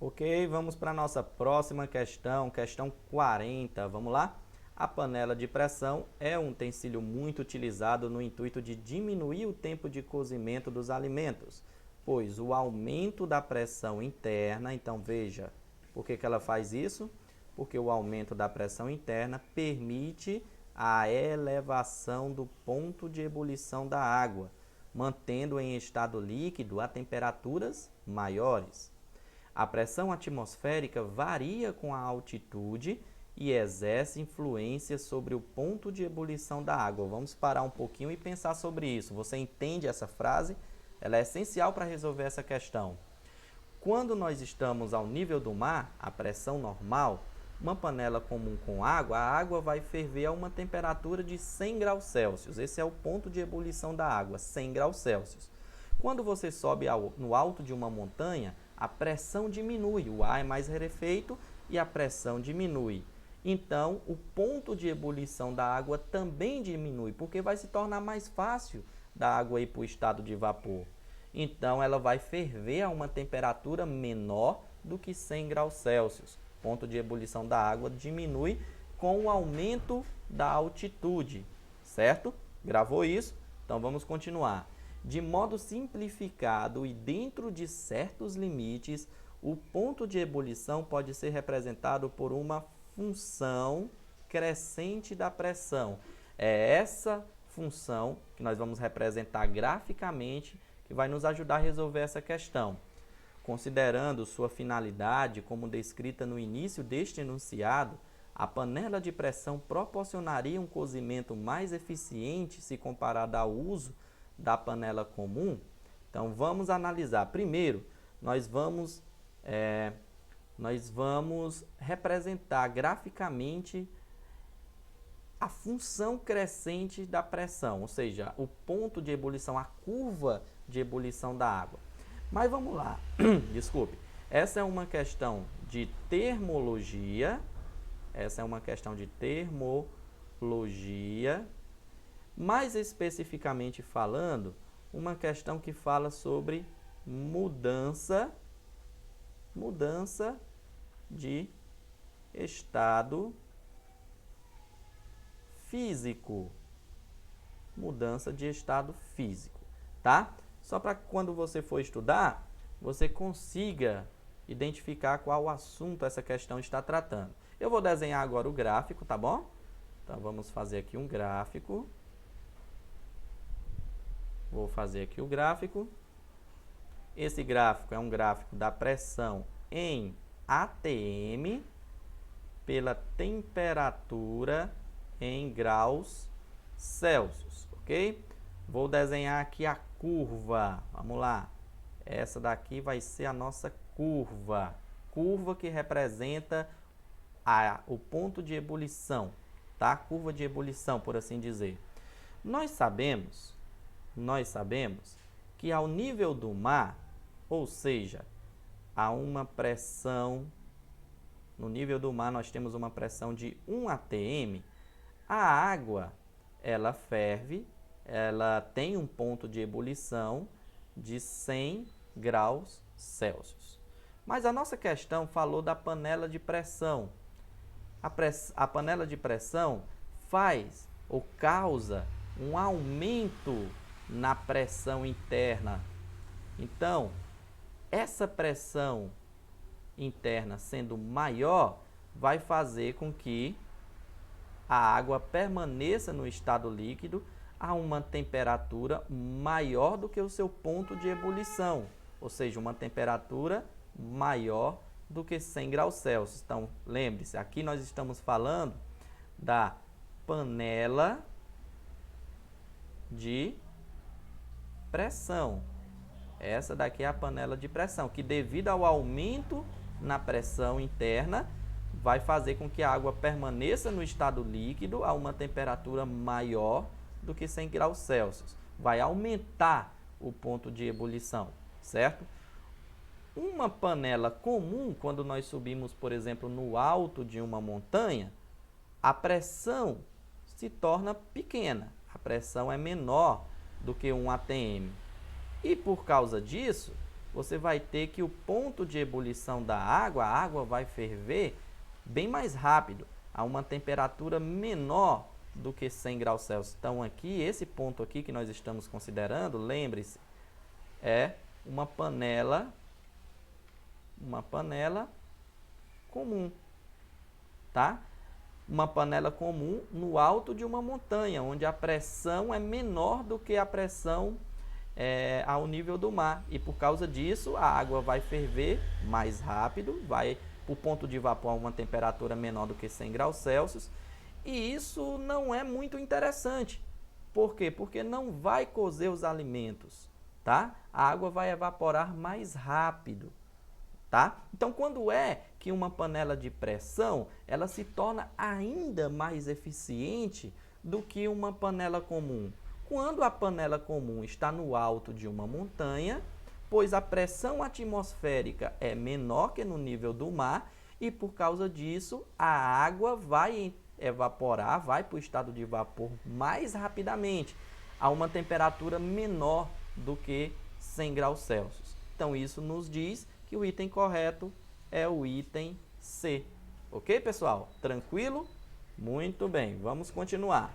Ok, vamos para a nossa próxima questão, questão 40. Vamos lá? A panela de pressão é um utensílio muito utilizado no intuito de diminuir o tempo de cozimento dos alimentos, pois o aumento da pressão interna, então veja, por que ela faz isso? Porque o aumento da pressão interna permite a elevação do ponto de ebulição da água, mantendo em estado líquido a temperaturas maiores. A pressão atmosférica varia com a altitude e exerce influência sobre o ponto de ebulição da água. Vamos parar um pouquinho e pensar sobre isso. Você entende essa frase? Ela é essencial para resolver essa questão. Quando nós estamos ao nível do mar, a pressão normal, uma panela comum com água, a água vai ferver a uma temperatura de 100 graus Celsius. Esse é o ponto de ebulição da água, 100 graus Celsius. Quando você sobe no alto de uma montanha, a pressão diminui, o ar é mais rarefeito e a pressão diminui. Então, o ponto de ebulição da água também diminui, porque vai se tornar mais fácil da água ir para o estado de vapor. Então, ela vai ferver a uma temperatura menor do que 100 graus Celsius. O ponto de ebulição da água diminui com o aumento da altitude, certo? Gravou isso? Então, vamos continuar. De modo simplificado e dentro de certos limites, o ponto de ebulição pode ser representado por uma função crescente da pressão. É essa função que nós vamos representar graficamente que vai nos ajudar a resolver essa questão. Considerando sua finalidade como descrita no início deste enunciado, a panela de pressão proporcionaria um cozimento mais eficiente se comparada ao uso da panela comum. Então, vamos analisar. Primeiro, nós vamos representar graficamente a função crescente da pressão, ou seja, o ponto de ebulição, a curva de ebulição da água. Mas vamos lá, desculpe, essa é uma questão de termologia, mais especificamente falando, uma questão que fala sobre mudança de estado físico. Mudança de estado físico, tá? Só para que quando você for estudar, você consiga identificar qual assunto essa questão está tratando. Eu vou desenhar agora o gráfico, tá bom? Então, vamos fazer aqui um gráfico. Vou fazer aqui o gráfico. Esse gráfico é um gráfico da pressão em ATM pela temperatura em graus Celsius, ok? Vou desenhar aqui a curva. Vamos lá. Essa daqui vai ser a nossa curva. Curva que representa o ponto de ebulição, tá? Curva de ebulição, por assim dizer. Nós sabemos que ao nível do mar, ou seja, há uma pressão, no nível do mar nós temos uma pressão de 1 atm, a água, ela ferve, ela tem um ponto de ebulição de 100 graus Celsius. Mas a nossa questão falou da panela de pressão. A panela de pressão faz ou causa um aumento na pressão interna. Então, essa pressão interna sendo maior, vai fazer com que a água permaneça no estado líquido a uma temperatura maior do que o seu ponto de ebulição, ou seja, uma temperatura maior do que 100 graus Celsius. Então, lembre-se, aqui nós estamos falando da panela de pressão. Essa daqui é a panela de pressão, que devido ao aumento na pressão interna, vai fazer com que a água permaneça no estado líquido a uma temperatura maior do que 100 graus Celsius. Vai aumentar o ponto de ebulição, certo? Uma panela comum, quando nós subimos, por exemplo, no alto de uma montanha, a pressão se torna pequena. A pressão é menor do que 1 atm. E por causa disso, você vai ter que o ponto de ebulição da água, a água vai ferver bem mais rápido, a uma temperatura menor do que 100 graus Celsius. Então, aqui, esse ponto aqui que nós estamos considerando, lembre-se, é uma panela comum, tá? Uma panela comum no alto de uma montanha, onde a pressão é menor do que a pressão ao nível do mar. E por causa disso, a água vai ferver mais rápido, vai para o ponto de vapor a uma temperatura menor do que 100 graus Celsius. E isso não é muito interessante. Por quê? Porque não vai cozer os alimentos, tá? A água vai evaporar mais rápido. Tá? Então, quando é que uma panela de pressão, ela se torna ainda mais eficiente do que uma panela comum? Quando a panela comum está no alto de uma montanha, pois a pressão atmosférica é menor que no nível do mar e, por causa disso, a água vai evaporar, vai para o estado de vapor mais rapidamente, a uma temperatura menor do que 100 graus Celsius. Então, isso nos diz que o item correto é o item C. Ok, pessoal? Tranquilo? Muito bem, vamos continuar.